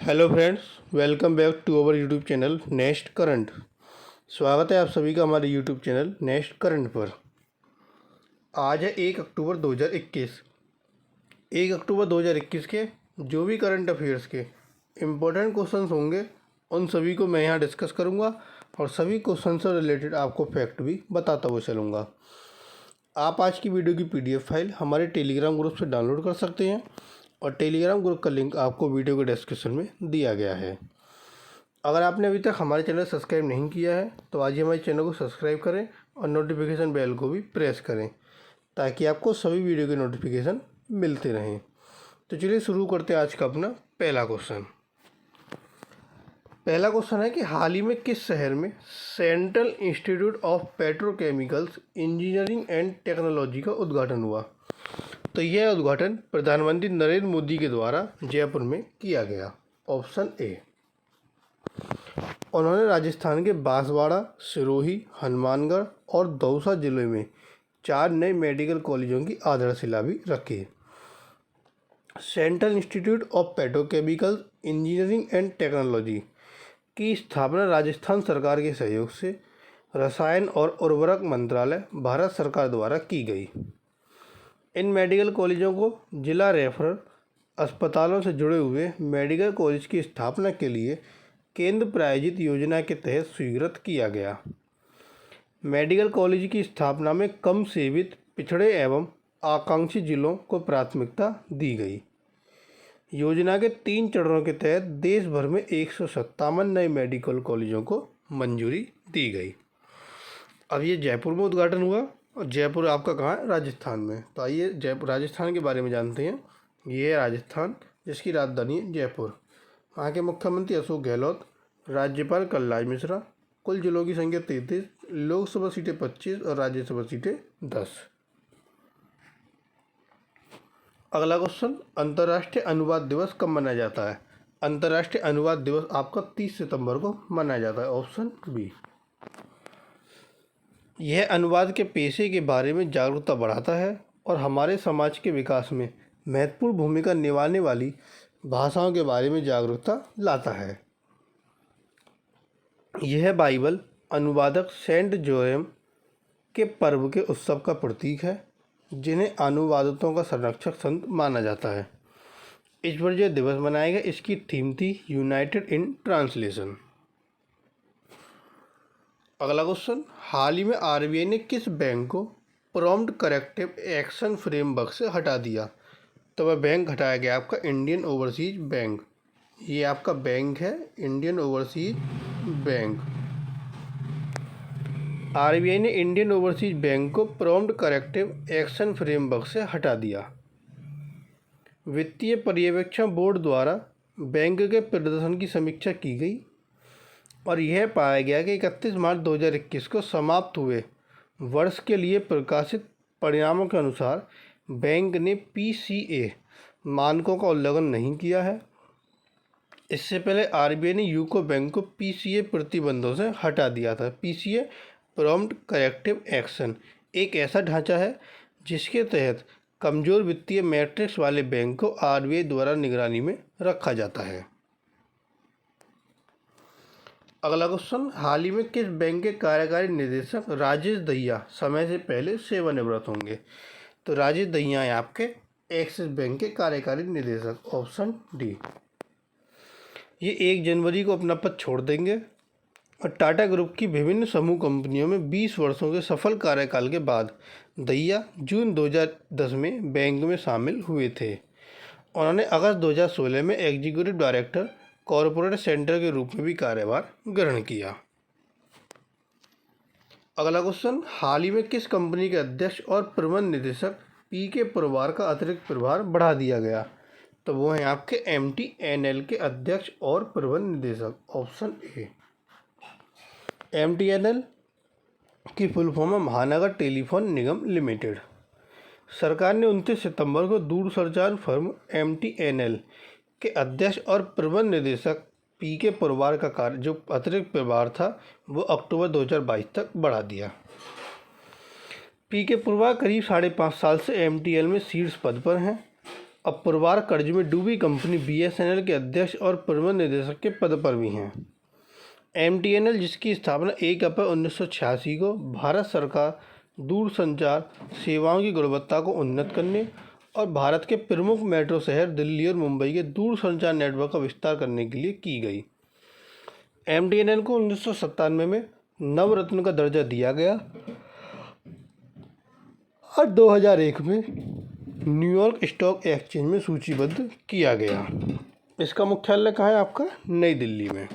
Hello friends, welcome back to our YouTube channel next current. स्वागत है आप सभी का हमारे यूट्यूब चैनल नेक्स्ट करंट पर। आज है 1 अक्टूबर 2021। 1 अक्टूबर 2021 के जो भी करंट अफेयर्स के इम्पोर्टेंट क्वेश्चंस होंगे उन सभी को मैं यहाँ डिस्कस करूँगा और सभी क्वेश्चन से रिलेटेड आपको फैक्ट भी बताता हुआ चलूँगा। आप आज की वीडियो की PDF फाइल हमारे टेलीग्राम ग्रुप से डाउनलोड कर सकते हैं और टेलीग्राम ग्रुप का लिंक आपको वीडियो के डिस्क्रिप्शन में दिया गया है। अगर आपने अभी तक हमारे चैनल सब्सक्राइब नहीं किया है तो आज ही हमारे चैनल को सब्सक्राइब करें और नोटिफिकेशन बेल को भी प्रेस करें ताकि आपको सभी वीडियो के नोटिफिकेशन मिलते रहें। तो चलिए शुरू करते हैं आज का अपना पहला क्वेश्चन। पहला क्वेश्चन है कि हाल ही में किस शहर में central institute of petrochemicals engineering and technology का उद्घाटन हुआ। तो यह उद्घाटन प्रधानमंत्री नरेंद्र मोदी के द्वारा जयपुर में किया गया। Option A. उन्होंने राजस्थान के बांसवाड़ा, सिरोही, हनुमानगढ़ और दौसा जिले में 4 नए मेडिकल कॉलेजों की आधारशिला भी रखी। Central institute of petrochemicals engineering and technology की स्थापना राजस्थान सरकार के सहयोग से रसायन और उर्वरक मंत्रालय, भारत सरकार द्वारा की गई। इन मेडिकल कॉलेजों को जिला रेफरल अस्पतालों से जुड़े हुए मेडिकल कॉलेज की स्थापना के लिए केंद्र प्रायोजित योजना के तहत स्वीकृत किया गया। मेडिकल कॉलेज की स्थापना में कम सेवित, पिछड़े एवं आकांक्षी जिलों को प्राथमिकता दी गई। योजना के 3 चरणों के तहत देश भर में 157 नए मेडिकल कॉलेजों को मंजूरी दी गई। अब ये जयपुर में उद्घाटन हुआ और जयपुर आपका कहाँ है? राजस्थान में। तो आइए जयपुर राजस्थान के बारे में जानते हैं। ये है राजस्थान, जिसकी राजधानी है जयपुर। वहाँ के मुख्यमंत्री अशोक गहलोत, राज्यपाल कलराज मिश्रा। कुल जिलों की संख्या 33, लोकसभा सीटें 25 और राज्यसभा सीटें 10। अगला क्वेश्चन, अंतर्राष्ट्रीय अनुवाद दिवस कब मनाया जाता है? अंतर्राष्ट्रीय अनुवाद दिवस आपका 30 सितंबर को मनाया जाता है। Option B. यह अनुवाद के पेशे के बारे में जागरूकता बढ़ाता है और हमारे समाज के विकास में महत्वपूर्ण भूमिका निभाने वाली भाषाओं के बारे में जागरूकता लाता है। यह बाइबल अनुवादक सेंट जोरेम के पर्व के उत्सव का प्रतीक है, जिन्हें अनुवादकों का संरक्षक संत माना जाता है। इस पर यह दिवस मनाया गया। इसकी थीम थी यूनाइटेड इन ट्रांसलेशन। अगला क्वेश्चन, हाल ही में RBI ने किस बैंक को प्रॉम्प्ट करेक्टिव एक्शन फ्रेमवर्क से हटा दिया? तो वह बैंक हटाया गया आपका इंडियन ओवरसीज बैंक। ये आपका बैंक है इंडियन ओवरसीज बैंक। RBI ने इंडियन ओवरसीज बैंक को प्रॉम्प्ट करेक्टिव एक्शन फ्रेमवर्क से हटा दिया। वित्तीय पर्यवेक्षण बोर्ड द्वारा बैंक के प्रदर्शन की समीक्षा की गई और यह पाया गया कि 31 मार्च 2021 को समाप्त हुए वर्ष के लिए प्रकाशित परिणामों के अनुसार बैंक ने PCA मानकों का उल्लंघन नहीं किया है। इससे पहले RBI ने यूको बैंक को PCA प्रतिबंधों से हटा दिया था। PCA प्रॉम्प्ट करेक्टिव एक्शन एक ऐसा ढांचा है जिसके तहत कमज़ोर वित्तीय मैट्रिक्स वाले बैंक को RBI द्वारा निगरानी में रखा जाता है। अगला क्वेश्चन, हाल ही में किस बैंक के कार्यकारी निदेशक राजेश दहिया समय से पहले सेवानिवृत्त होंगे? तो राजेश दहिया है आपके एक्सिस बैंक के कार्यकारी निदेशक। Option D. ये 1 जनवरी को अपना पद छोड़ देंगे और टाटा ग्रुप की विभिन्न समूह कंपनियों में 20 वर्षों के सफल कार्यकाल के बाद दहिया जून 2010 में बैंक में शामिल हुए थे। उन्होंने अगस्त 2016 में एग्जीक्यूटिव डायरेक्टर कॉरपोरेट सेंटर के रूप में भी कार्यभार ग्रहण किया। अगला क्वेश्चन, हाल ही में किस कंपनी के अध्यक्ष और प्रबंध निदेशक PK पुरवार का अतिरिक्त प्रभार बढ़ा दिया गया? तो वो हैं आपके MTNL के अध्यक्ष और प्रबंध निदेशक। Option A. MTNL की फुल फॉर्म है महानगर टेलीफोन निगम लिमिटेड। सरकार ने 29 सितंबर को दूरसंचार फर्म MTNL के अध्यक्ष और प्रबंध निदेशक PK पुरवार का कार्य जो अतिरिक्त प्रभार था वो अक्टूबर 2022 तक बढ़ा दिया। PK पुरवार करीब 5.5 साल से MTNL में शीर्ष पद पर हैं अप्रवार कर्ज में डूबी कंपनी BSNL के अध्यक्ष और प्रबंध निदेशक के पद पर भी हैं। MTNL, जिसकी स्थापना 1 अप्रैल 1986 को भारत सरकार दूरसंचार सेवाओं की गुणवत्ता को उन्नत करने और भारत के प्रमुख मेट्रो शहर दिल्ली और मुंबई के दूरसंचार नेटवर्क का विस्तार करने के लिए की गई। MTNL को 1997 में नवरत्न का दर्जा दिया गया और 2001 में न्यूयॉर्क स्टॉक एक्सचेंज में सूचीबद्ध किया गया। इसका मुख्यालय कहाँ है आपका? नई दिल्ली में।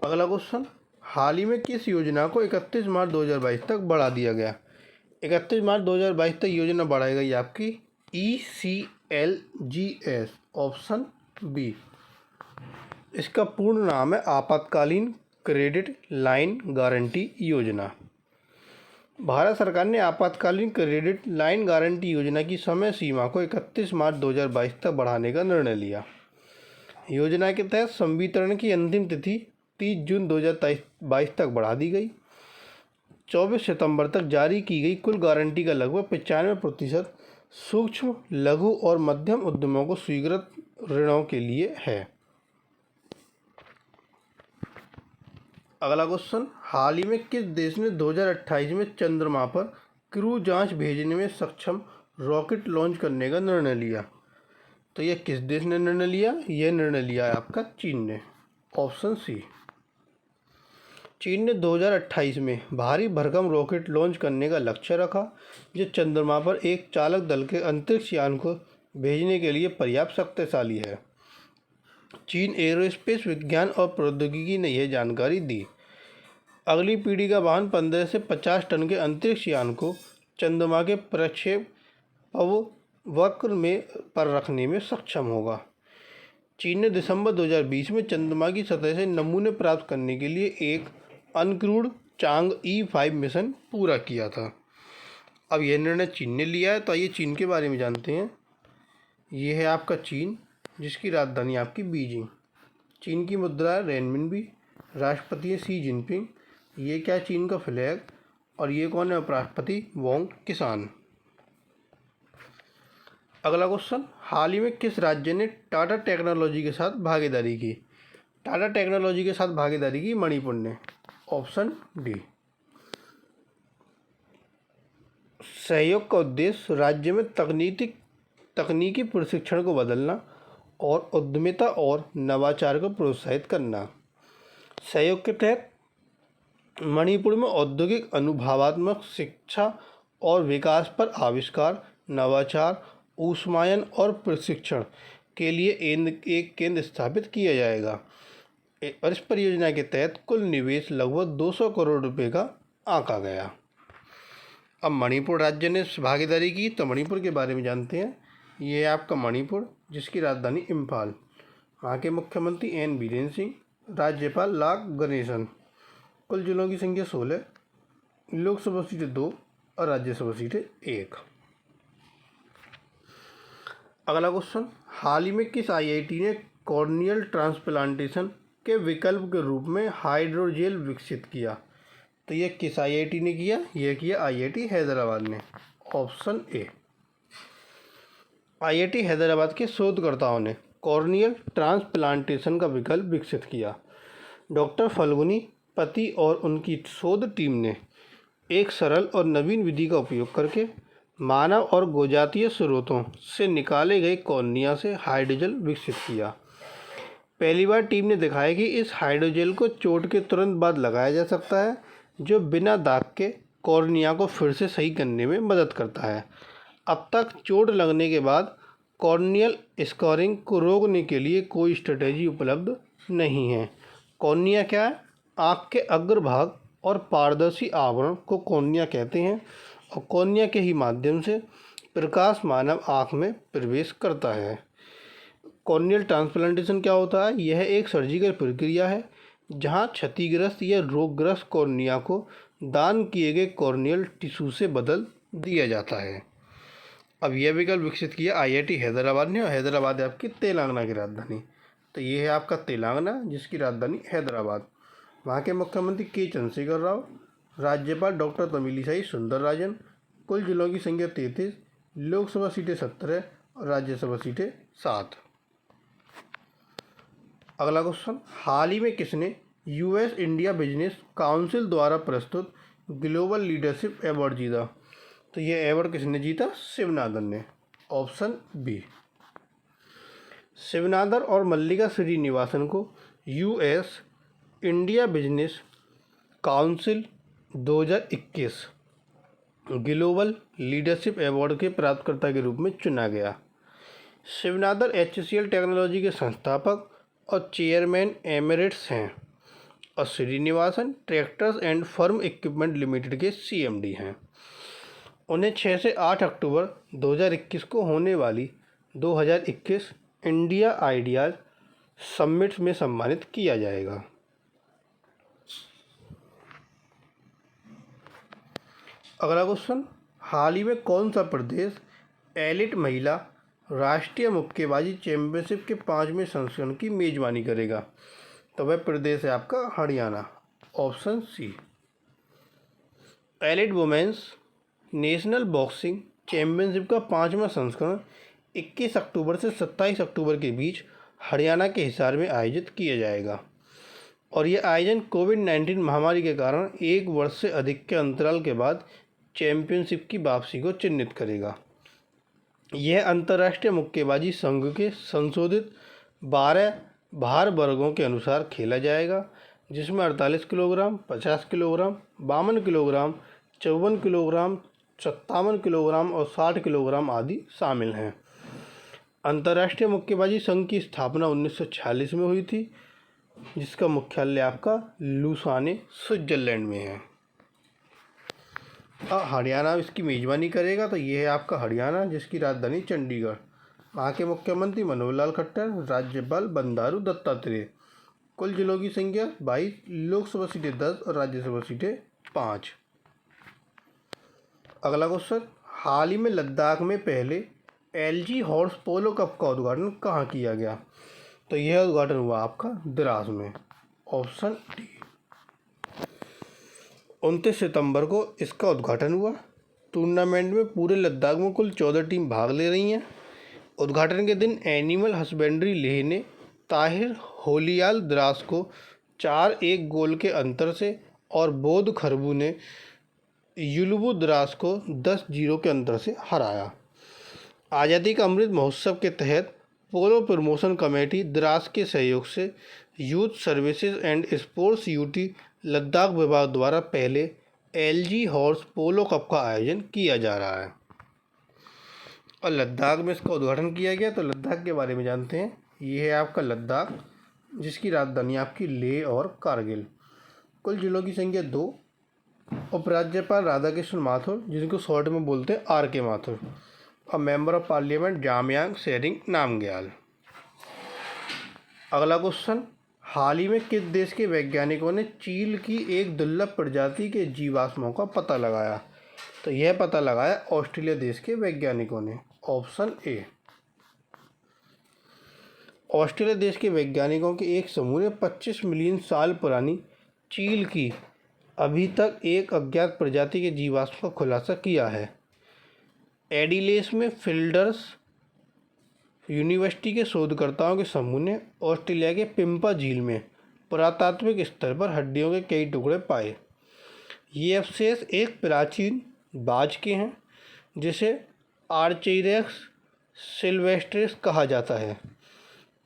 अगला क्वेश्चन, हाल ही में किस योजना को 31 मार्च 2022 तक बढ़ा दिया गया? 31 मार्च 2022 तक योजना बढ़ाई गई आपकी ECLGS, ऑप्शन बी। इसका पूर्ण नाम है आपातकालीन क्रेडिट लाइन गारंटी योजना। भारत सरकार ने आपातकालीन क्रेडिट लाइन गारंटी योजना की समय सीमा को 31 मार्च 2022 तक बढ़ाने का निर्णय लिया। योजना के तहत संवितरण की अंतिम तिथि 30 जून 2022 तक बढ़ा दी गई। 24 सितंबर तक जारी की गई कुल गारंटी का लगभग 95% सूक्ष्म, लघु और मध्यम उद्यमों को स्वीकृत ऋणों के लिए है। अगला क्वेश्चन, हाल ही में किस देश ने 2028 में चंद्रमा पर क्रू जांच भेजने में सक्षम रॉकेट लॉन्च करने का निर्णय लिया? तो यह किस देश ने निर्णय लिया? यह निर्णय लिया है आपका चीन ने, ऑप्शन सी। चीन ने 2028 में भारी भरकम रॉकेट लॉन्च करने का लक्ष्य रखा, जो चंद्रमा पर एक चालक दल के अंतरिक्ष यान को भेजने के लिए पर्याप्त शक्तिशाली है। चीन एरोस्पेस विज्ञान और प्रौद्योगिकी ने यह जानकारी दी। अगली पीढ़ी का वाहन 15 से 50 टन के अंतरिक्ष यान को चंद्रमा के प्रक्षेपवक्र में पर रखने में सक्षम होगा। चीन ने दिसंबर 2020 में चंद्रमा की सतह से नमूने प्राप्त करने के लिए एक अनक्रूड चांगई 5 मिशन पूरा किया था। अब यह निर्णय चीन ने लिया है, तो आइए चीन के बारे में जानते हैं। ये है आपका चीन, जिसकी राजधानी आपकी बीजिंग। चीन की मुद्रा है रेनमिनबी। राष्ट्रपति है शी जिनपिंग। ये क्या है? चीन का फ्लैग। और ये कौन है? उपराष्ट्रपति वोंग किसान। अगला क्वेश्चन, हाल ही में किस राज्य ने टाटा टेक्नोलॉजी के साथ भागीदारी की? टाटा टेक्नोलॉजी के साथ भागीदारी की मणिपुर ने, ऑप्शन डी। सहयोग का उद्देश्य राज्य में तकनीकी प्रशिक्षण को बदलना और उद्यमिता और नवाचार को प्रोत्साहित करना। सहयोग के तहत मणिपुर में औद्योगिक अनुभवात्मक शिक्षा और विकास पर आविष्कार, नवाचार, ऊष्मायन और प्रशिक्षण के लिए एक केंद्र स्थापित किया जाएगा। और इस परियोजना के तहत कुल निवेश लगभग 200 करोड़ रुपए का आंका गया। अब मणिपुर राज्य ने भागीदारी की, तो मणिपुर के बारे में जानते हैं। ये है आपका मणिपुर, जिसकी राजधानी इम्फाल। वहाँ के मुख्यमंत्री एन बीरेन सिंह, राज्यपाल लाग गणेशन। कुल जिलों की संख्या 16, लोकसभा सीटें 2 और राज्यसभा सीटें 1। अगला क्वेश्चन, हाल ही में किस IIT ने कॉर्नियल ट्रांसप्लांटेशन के विकल्प के रूप में हाइड्रोजेल विकसित किया? तो यह किस IIT ने किया? यह किया IIT हैदराबाद ने, ऑप्शन ए। IIT हैदराबाद के शोधकर्ताओं ने कॉर्नियल ट्रांसप्लांटेशन का विकल्प विकसित किया। डॉक्टर फल्गुनी पति और उनकी शोध टीम ने एक सरल और नवीन विधि का उपयोग करके मानव और गोजातीय स्रोतों से निकाले गए कॉर्निया से हाइड्रोजेल विकसित किया। पहली बार टीम ने दिखाया कि इस हाइड्रोजेल को चोट के तुरंत बाद लगाया जा सकता है, जो बिना दाग के कॉर्निया को फिर से सही करने में मदद करता है। अब तक चोट लगने के बाद कॉर्नियल स्कोरिंग को रोकने के लिए कोई स्ट्रेटेजी उपलब्ध नहीं है। कॉर्निया क्या है? आँख के अग्रभाग और पारदर्शी आवरण को कॉर्निया कहते हैं, और कॉर्निया के ही माध्यम से प्रकाश मानव आँख में प्रवेश करता है। कॉर्नियल ट्रांसप्लांटेशन क्या होता है? यह एक सर्जिकल प्रक्रिया है जहां क्षतिग्रस्त या रोगग्रस्त कॉर्निया को दान किए गए कॉर्नियल टिश्यू से बदल दिया जाता है। अब यह विकल्प विकसित किया IIT हैदराबाद ने, और हैदराबाद है आपकी तेलंगाना की राजधानी। तो ये है आपका तेलंगाना, जिसकी राजधानी हैदराबाद। वहाँ के मुख्यमंत्री के चंद्रशेखर राव, राज्यपाल डॉक्टर तमिलिसाई सुंदरराजन। कुल जिलों की संख्या 33, लोकसभा सीटें 17 और राज्यसभा सीटें 7। अगला क्वेश्चन, हाल ही में किसने यूएस इंडिया बिजनेस काउंसिल द्वारा प्रस्तुत ग्लोबल लीडरशिप अवार्ड जीता? तो यह अवार्ड किसने जीता? शिवनाथन ने। Option B. शिवनाथन और मल्लिका श्रीनिवासन को US India business council 2021 global leadership award के प्राप्तकर्ता के रूप में चुना गया। शिवनाथन HCL टेक्नोलॉजी के संस्थापक और चेयरमैन एमिरेट्स हैं और Srinivasan tractors and firm equipment limited के CMD हैं। उन्हें 6 से 8 अक्टूबर 2021 को होने वाली 2021 इंडिया आइडियाज समिट में सम्मानित किया जाएगा। अगला क्वेश्चन, हाल ही में कौन सा प्रदेश एलिट महिला राष्ट्रीय मुक्केबाजी चैंपियनशिप के 5वें संस्करण की मेजबानी करेगा? तो वह प्रदेश है आपका Haryana. Option C. Elite women's national boxing championship का 5वां संस्करण 21 अक्टूबर से 27 अक्टूबर के बीच हरियाणा के हिसार में आयोजित किया जाएगा और यह आयोजन कोविड-19 महामारी के कारण 1 वर्ष से अधिक के अंतराल के बाद चैंपियनशिप की वापसी को चिन्हित करेगा। यह अंतर्राष्ट्रीय मुक्केबाजी संघ के संशोधित 12 भार वर्गों के अनुसार खेला जाएगा, जिसमें 48 kilogram, 50 kilogram, 52 kilogram, 54 kilogram, 57 kilogram और 60 किलोग्राम आदि शामिल हैं। अंतर्राष्ट्रीय मुक्केबाजी संघ की स्थापना 1946 में हुई थी, जिसका मुख्यालय आपका लुसाने स्विट्जरलैंड में है। हरियाणा इसकी मेजबानी करेगा, तो ये है आपका हरियाणा, जिसकी राजधानी चंडीगढ़। वहाँ के मुख्यमंत्री मनोहर लाल खट्टर, राज्यपाल बंडारू दत्तात्रेय। कुल जिलों की संख्या 22, लोकसभा सीटें 10 और राज्यसभा सीटें 5। अगला क्वेश्चन, हाल ही में लद्दाख में पहले LG हॉर्स पोलो कप का उद्घाटन कहाँ किया गया? तो यह उद्घाटन हुआ आपका द्रास में। Option D. 29 सितंबर को इसका उद्घाटन हुआ। टूर्नामेंट में पूरे लद्दाख में कुल 14 टीम भाग ले रही हैं। उद्घाटन के दिन एनिमल हस्बेंड्री लेह ने ताहिर होलियाल द्रास को 4-1 गोल के अंतर से और बोध खरबू ने युलबु द्रास को 10-0 के अंतर से हराया। आज़ादी का अमृत महोत्सव के तहत पोलो प्रमोशन कमेटी द्रास के सहयोग से youth services and sports UT Ladakh विभाग द्वारा पहले LG हॉर्स पोलो कप का आयोजन किया जा रहा है और लद्दाख में इसका उद्घाटन किया गया। तो लद्दाख के बारे में जानते हैं। ये है आपका लद्दाख, जिसकी राजधानी आपकी लेह और कारगिल। कुल जिलों की संख्या 2। उपराज्यपाल राधाकृष्ण माथुर, जिनको शॉर्ट में बोलते हैं RK माथुर, और member of parliament Jamyang Tsering Namgyal. अगला क्वेश्चन, हाल ही में किस देश के वैज्ञानिकों ने चील की एक दुर्लभ प्रजाति के जीवाश्मों का पता लगाया? तो यह पता लगाया ऑस्ट्रेलिया देश के वैज्ञानिकों ने। Option A. ऑस्ट्रेलिया देश के वैज्ञानिकों के एक समूह ने 25 मिलियन साल पुरानी चील की अभी तक एक अज्ञात प्रजाति के जीवाश्म का खुलासा किया है। एडिलेस में फिल्डर्स यूनिवर्सिटी के शोधकर्ताओं के समूह ने ऑस्ट्रेलिया के पिम्पा झील में पुरातात्विक स्तर पर हड्डियों के कई टुकड़े पाए। ये अवशेष एक प्राचीन बाज के हैं, जिसे आर्चेयरक्स सिल्वेस्ट्रिस कहा जाता है।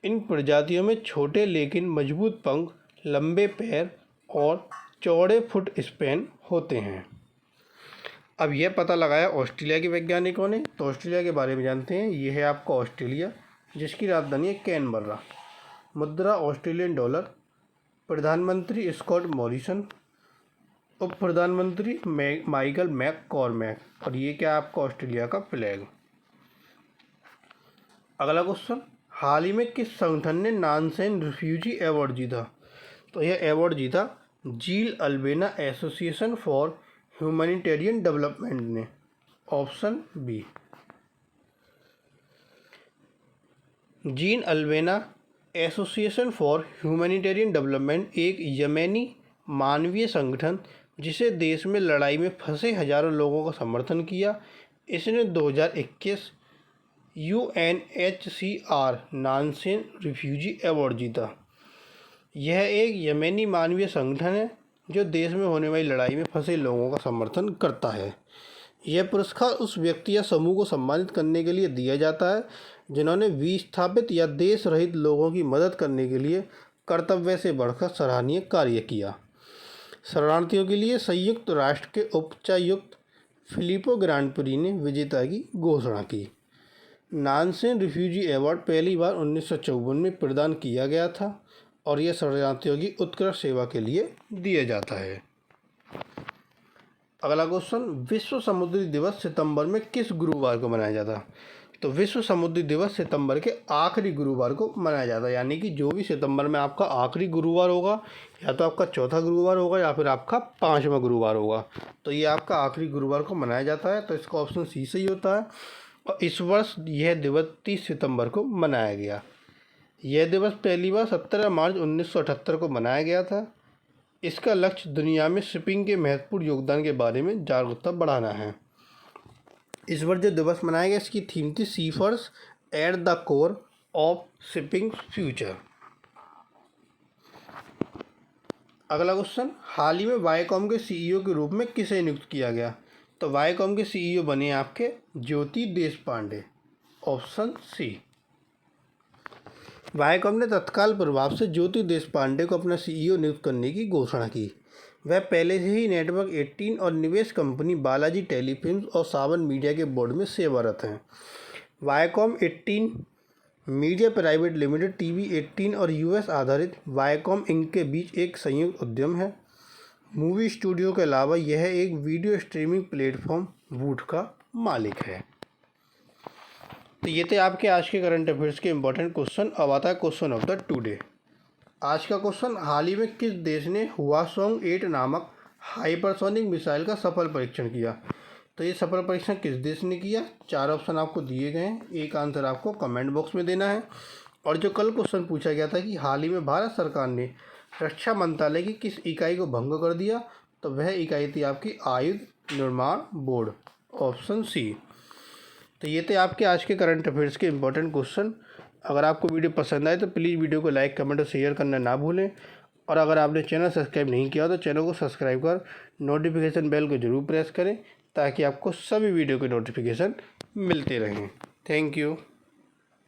इन प्रजातियों में छोटे लेकिन मजबूत पंख, लंबे पैर और चौड़े फुट स्पैन होते हैं। अब यह पता लगाया ऑस्ट्रेलिया के वैज्ञानिकों ने। तो ऑस्ट्रेलिया के बारे में जानते हैं। यह है आपका ऑस्ट्रेलिया, जिसकी राजधानी है कैनबरा। मुद्रा ऑस्ट्रेलियन डॉलर। प्रधानमंत्री स्कॉट मॉरिसन। उप प्रधानमंत्री माइकल मैककॉर्मैक। और ये क्या आपका ऑस्ट्रेलिया का फ्लैग। अगला क्वेश्चन, हाल ही में किस संगठन ने नानसेन रिफ्यूजी अवार्ड जीता? तो यह अवार्ड जीता Jeel Albena Association for Humanitarian Development ने। Option B. Jeel Albena Association for Humanitarian Development एक यमेनी मानवीय संगठन, जिसे देश में लड़ाई में फंसे हजारों लोगों का समर्थन किया, इसने 2021 UNHCR नानसेन रिफ्यूजी अवार्ड जीता। यह एक यमेनी मानवीय संगठन है जो देश में होने वाली लड़ाई में फंसे लोगों का समर्थन करता है। यह पुरस्कार उस व्यक्ति या समूह को सम्मानित करने के लिए दिया जाता है जिन्होंने विस्थापित या देश रहित लोगों की मदद करने के लिए कर्तव्य से बढ़कर सराहनीय कार्य किया। शरणार्थियों के लिए संयुक्त राष्ट्र के उच्चायुक्त फिलिपो ग्रांडप्री ने विजेता की घोषणा की। नानसेन रिफ्यूजी अवार्ड पहली बार 1954 में प्रदान किया गया था और यह शरणार्थियों की उत्कृष्ट सेवा के लिए दिया जाता है। अगला क्वेश्चन, विश्व समुद्री दिवस सितंबर में किस गुरुवार को मनाया जाता है? तो विश्व समुद्री दिवस सितंबर के आखिरी गुरुवार को मनाया जाता है, यानी कि जो भी सितंबर में आपका आखिरी गुरुवार होगा, या तो आपका चौथा गुरुवार होगा या फिर आपका 5वां गुरुवार होगा, तो ये आपका आखिरी गुरुवार को मनाया जाता है। तो इसका ऑप्शन सी सही होता है। और इस वर्ष यह दिवस 30 सितंबर को मनाया गया। यह दिवस पहली बार 17 मार्च 1978 को मनाया गया था। इसका लक्ष्य दुनिया में शिपिंग के महत्वपूर्ण योगदान के बारे में जागरूकता बढ़ाना है। इस वर्ष जो दिवस मनाया गया, इसकी थीम थी seafarers at the core of shipping future. अगला क्वेश्चन, हाल ही में वाईकॉम के सीईओ के रूप में किसे नियुक्त किया गया? तो वाईकॉम के सीईओ बने आपके ज्योति देशपांडे, ऑप्शन सी। वाईकॉम ने तत्काल प्रभाव से ज्योति देशपांडे को अपना सीईओ नियुक्त करने की घोषणा की। वह पहले से ही नेटवर्क 18 और निवेश कंपनी बालाजी टेलीफिल्म्स और सावन मीडिया के बोर्ड में सेवारत हैं। Viacom 18 media private limited TV 18 और यूएस आधारित वाईकॉम इंक के बीच एक संयुक्त उद्यम है। मूवी स्टूडियो के अलावा यह एक वीडियो स्ट्रीमिंग प्लेटफॉर्म वूट का मालिक है। तो ये थे आपके आज के करंट अफेयर्स के इंपॉर्टेंट क्वेश्चन। अब आता है क्वेश्चन ऑफ द टुडे। आज का क्वेश्चन, हाल ही में किस देश ने हुआसोंग 8 नामक हाइपरसोनिक मिसाइल का सफल परीक्षण किया? तो ये सफल परीक्षण किस देश ने किया? 4 ऑप्शन आपको दिए गए हैं, एक आंसर आपको कमेंट बॉक्स में देना है। और जो कल क्वेश्चन पूछा गया था कि हाल ही में भारत सरकार ने रक्षा मंत्रालय की किस इकाई को भंग कर दिया, तो वह इकाई थी आपकी आयुध निर्माण बोर्ड, ऑप्शन सी। तो ये थे आपके आज के करंट अफेयर्स के इंपॉर्टेंट क्वेश्चन। अगर आपको वीडियो पसंद आए तो प्लीज़ वीडियो को लाइक, कमेंट और शेयर करना ना भूलें। और अगर आपने चैनल सब्सक्राइब नहीं किया तो चैनल को सब्सक्राइब कर नोटिफिकेशन बेल को ज़रूर प्रेस करें ताकि आपको सभी वीडियो के नोटिफिकेशन मिलते रहें। Thank you.